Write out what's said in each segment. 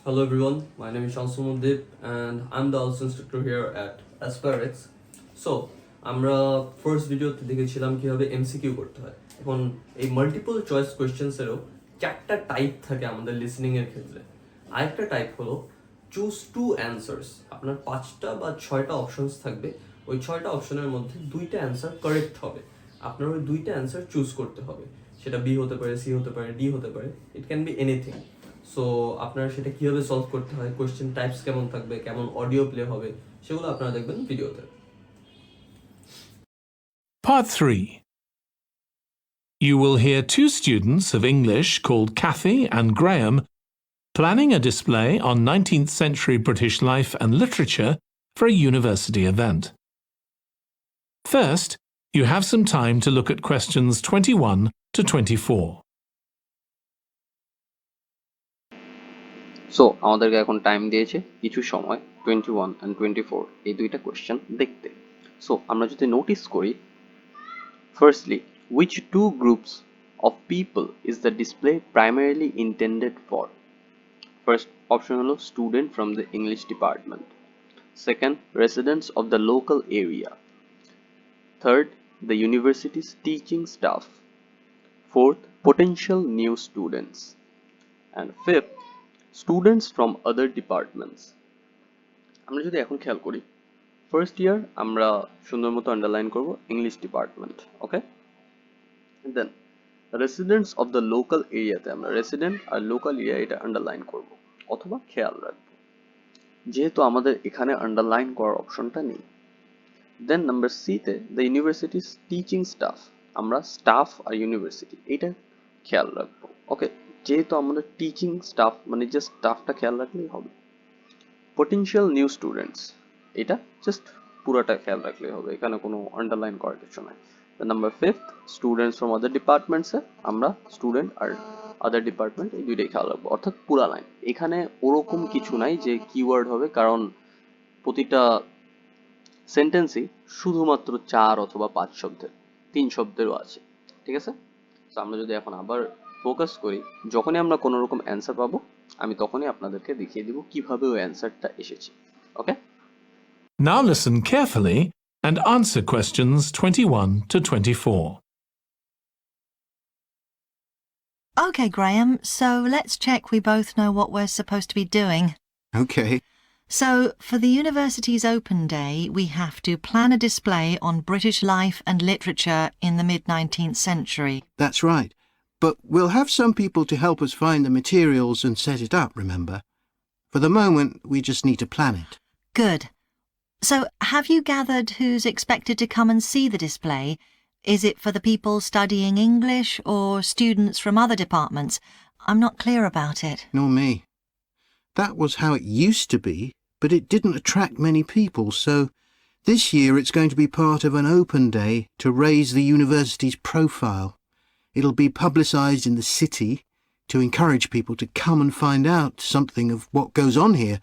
Hello everyone, my name is Shamsul Mudib and I'm the ALS instructor here at Aspirx. So, আমরা first ভিডিওতে দেখেছিলাম কিভাবে MCQ করতে হয়। এখন এই মাল্টিপল চয়েস কোয়েশ্চেন্সেরও চারটা টাইপ থাকে আমাদের লিসনিং এর ক্ষেত্রে। আরেকটা টাইপ হলো চুজ টু অ্যান্সার্স। আপনার 5টা বা 6টা অপশনস থাকবে, ওই 6টা অপশনের মধ্যে 2টা অ্যান্সার কারেক্ট হবে। আপনার ওই 2টা অ্যান্সার চুজ করতে হবে, সেটা বি হতে পারে, সি হতে পারে, ডি হতে পারে, it can be anything. So আপনারা সেটা কিভাবে সলভ করতে হয়, কোয়েশ্চেন টাইপস কেমন থাকবে, কেমন অডিও প্লে হবে, সেগুলো আপনারা দেখবেন ভিডিওতে। Part 3. You will hear two students of English called Kathy and Graham planning a display on 19th century British life and literature for a university event. First, you have some time to look at questions 21 to 24. So আমাদেরকে এখন time দিয়েছে কিছু সময় 21 and 24 এই দুইটা question দেখতে। So আমরা যদি নোটিস করি, firstly which two groups of people is the display primarily intended for? First option হলো student from the English department, second residents of the local area, third the university's teaching staff, fourth potential new students, and fifth students from other departments. আমরা যদি এখন খেয়াল করি, first year আমরা সুন্দর মতো underline করব English department, okay. Then residents of the local এরিয়াতে আমরা রেসিডেন্ট আর লোকাল এরিয়া এটা আন্ডারলাইন করব অথবা খেয়াল রাখবো, যেহেতু আমাদের এখানে আন্ডারলাইন করার অপশনটা নেই। দেন নাম্বার সিতে দ্য ইউনিভার্সিটিস টিচিং স্টাফ, আমরা স্টাফ আর ইউনিভার্সিটি এটা খেয়াল রাখবো, ওকে। যেহেতু আমাদের টিচিং স্টাফ মানে জাস্ট স্টাফটা খেয়াল রাখলেই হবে। পটেনশিয়াল নিউ স্টুডেন্টস এটা জাস্ট পুরোটা খেয়াল রাখলেই হবে, এখানে কোনো আন্ডারলাইন করার কিছু নাই। Number fifth students from other ডিপার্টমেন্টসে আমরা স্টুডেন্ট আর আদার ডিপার্টমেন্ট এই দুইটাই খেয়াল রাখবো, অর্থাৎ পুরা লাইন। এখানে ওরকম কিছু নাই যে কিওয়ার্ড হবে, কারণ প্রতিটা সেন্টেন্সই শুধুমাত্র 4 অথবা 5 শব্দের, 3 শব্দেরও আছে, ঠিক আছে। তো আমরা যদি এখন আবার ফোকাস করি, যখনই আমরা কোনো রকম অ্যান্সার পাবো আমি তখনই আপনাদেরকে দেখিয়ে দিব কিভাবে ওই অ্যান্সারটা এসেছে, ওকে। Now listen carefully and answer questions 21 to 24. Okay, Graham, so let's check we both know what we're supposed to be doing. Okay. So, for the university's open day, we have to plan a display on British life and literature in the mid-19th century. That's right. But we'll have some people to help us find the materials and set it up, remember? For the moment, we just need to plan it. Good. So, have you gathered who's expected to come and see the display? Is it for the people studying English or students from other departments? I'm not clear about it. Nor me. That was how it used to be, but it didn't attract many people, so this year it's going to be part of an open day to raise the university's profile. It'll be publicised in the city to encourage people to come and find out something of what goes on here,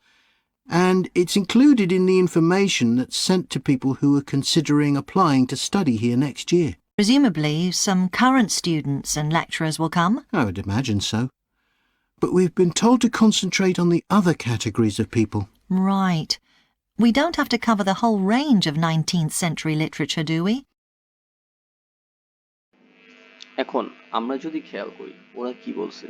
and it's included in the information that's sent to people who are considering applying to study here next year. Presumably, some current students and lecturers will come? I would imagine so. But we've been told to concentrate on the other categories of people. Right. We don't have to cover the whole range of 19th century literature, do we? এখন আমরা যদি খেয়াল করি ওরা কি বলছে,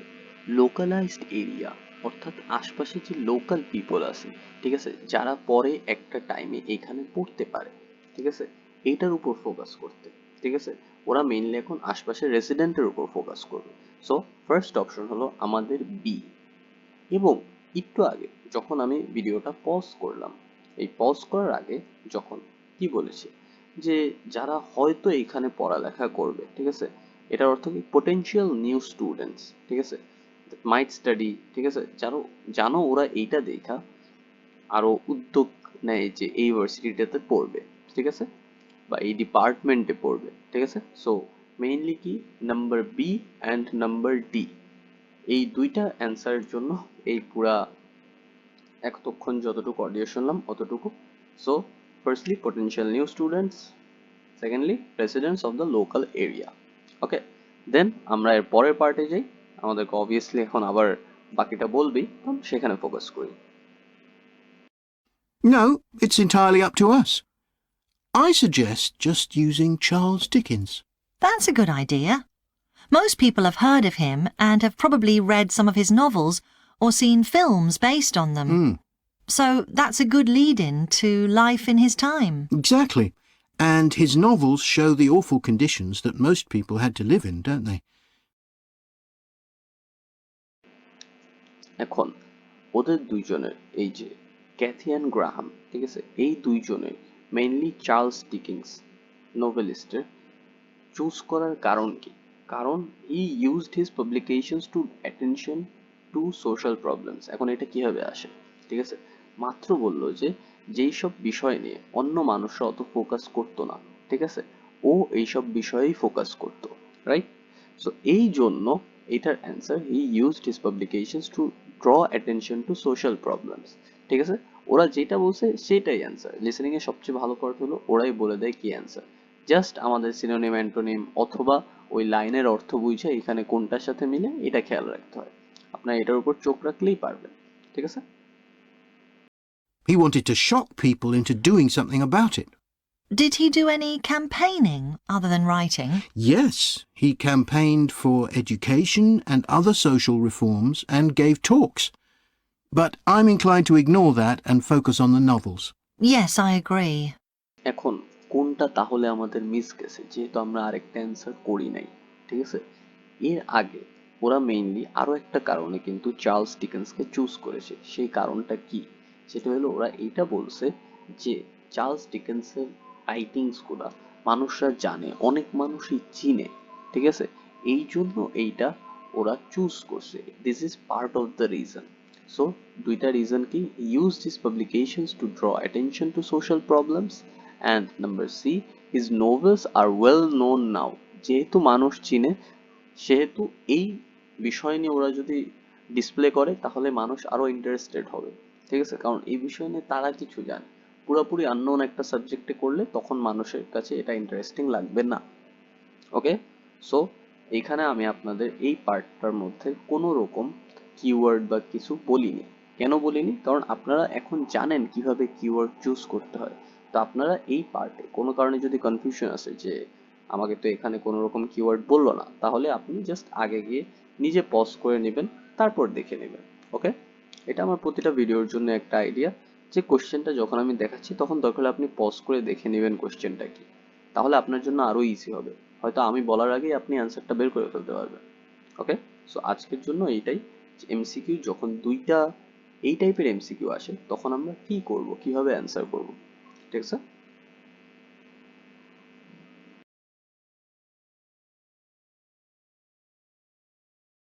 localised area, অর্থাৎ আশপাশে যে লোকাল পিপল আছে, ঠিক আছে, যারা পরে একটা টাইমে এখানে পড়তে পারে, ঠিক আছে, এইটার উপর ফোকাস করতে, ঠিক আছে। ওরা মেইনলি এখন আশপাশের রেসিডেন্টের উপর ফোকাস করবে। সো ফার্স্ট অপশন হলো আমাদের বি। এবং একটু আগে যখন আমি ভিডিওটা পজ করলাম, এই পজ করার আগে যখন কি বলেছি যে যারা হয়তো এখানে পড়ালেখা করবে, ঠিক আছে, এটার অর্থ কি পোটেনশিয়াল নিউ স্টুডেন্টস, ঠিক আছে, মাইট স্টাডি, ঠিক আছে। জানো ওরা এইটা দেখা আরো উদ্যোগ নেয় যে এই ইউনিভার্সিটিটাতে পড়বে, ঠিক আছে, বা এই ডিপার্টমেন্টে পড়বে, ঠিক আছে। সো মেইনলি কি number B and number D, এই দুইটা অ্যান্সারের জন্য এই পুরা এতক্ষণ যতটুকু অডিও শুনলাম অতটুকু। So firstly potential new students, secondly residents of the local area, okay. Then আমরা এর পরের পার্টে যাই। আমাদেরকে অবভিয়াসলি এখন আবার বাকিটা বলবি, তখন সেখানে ফোকাস করি। No, it's entirely up to us. I suggest just using Charles Dickens. That's a good idea. Most people have heard of him and have probably read some of his novels or seen films based on them. So that's a good lead-in to life in his time. Exactly. And his novels show the awful conditions that most people had to live in, don't they? এখন ওদের দুইজনের, এই যে Kathy and Graham, ঠিক আছে, এই দুইজনের mainly Charles Dickens নোভেলিস্টের চুজ করার কারণ কি? কারণ he used his publications to attention to social problems. এখন এটা কিভাবে আসে? ঠিক আছে, মাত্র বললো যে যেই সব বিষয় নিয়ে অন্য মানুষরা অত ফোকাস করতো না, ঠিক আছে, ও এইসব বিষয়েই ফোকাস করতো, রাইট? সো এই জন্য এটার answer, he used his publications to draw attention to social problems. ঠিক আছে, ওরা যেটা বলছে সেটাই অ্যান্সার। লিসেনিং এর সবচেয়ে ভালো পার্ট হলো ওরাই বলে দেয় কি অ্যান্সার। জাস্ট আমাদের সিনোনিম অ্যান্টোনিম অথবা ওই লাইনের অর্থ বুঝে এখানে কোনটার সাথে মিলে এটা খেয়াল রাখতে হয়। আপনার এটার উপর চোখ রাখলেই পারবেন। ঠিক আছে? He wanted to shock people into doing something about it. Did he do any campaigning other than writing? Yes, he campaigned for education and other social reforms and gave talks. But I'm inclined to ignore that and focus on the novels. Yes, I agree. এখন কোনটা তাহলে আমাদের miss গেছে, যেহেতু আমরা আরেকটা answer করি নাই। ঠিক আছে, এর আগে ওরা মেইনলি আরো একটা কারণে কিন্তু চার্লস ডিকেন্সকে চুজ করেছে। সেই কারণটা কি? সেটা হলো ওরা এইটা বলছে যে চার্লস ডিকেন্সের রাইটিংস গুলা মানুষরা জানে, অনেক মানুষই চিনে। ঠিক আছে, এই জন্য এইটা ওরা চুজ করছে। This is part of the reason. So দুইটা রিজন কি? Use this publications to draw attention to social problems, and number C, his novels are well known now. যেহেতু মানুষ চিনে, সেহেতু এই বিষয় নিয়ে ওরা যদি ডিসপ্লে করে তাহলে মানুষ আরো ইন্টারেস্টেড হবে। ঠিক আছে, কারণ এই বিষয় নিয়ে তারা কিছু জানে। পুরোপুরি আননোন একটা সাবজেক্টে করলে তখন মানুষের কাছে এটা ইন্টারেস্টিং লাগবে না। ওকে, সো এখানে আমি আপনাদের এই পার্টটার মধ্যে কোনো রকম কিওয়ার্ড বা কিছু বলিনি। কেন বলিনি? কারণ আপনারা এখন জানেন কিভাবে কিওয়ার্ড চুজ করতে হয়। তো আপনারা এই পার্টে কোনো কারণে যদি কনফিউশন আসে যে আমাকে তো এখানে কোনো রকম কিওয়ার্ড বললো না, তাহলে আপনি জাস্ট আগে গিয়ে নিজে পজ করে নেবেন, তারপর দেখে নেবেন। ওকে, এটা আমার প্রতিটা ভিডিওর জন্য একটা আইডিয়া, যে কোশ্চেনটা যখন আমি দেখাচ্ছি তখন দরকার হলে আপনি পজ করে দেখে নেবেন কোশ্চেনটা কি, তাহলে আপনার জন্য আরো ইজি হবে। হয়তো আমি বলার আগেই আপনি অ্যান্সারটা বের করে ফেলতে পারবেন। ওকে, সো আজকের জন্য এইটাই। এমসিকিউ যখন দুইটা এই টাইপের এমসিকিউ আসে তখন আমরা কি করব, কিভাবে অ্যান্সার করব। ঠিক আছে?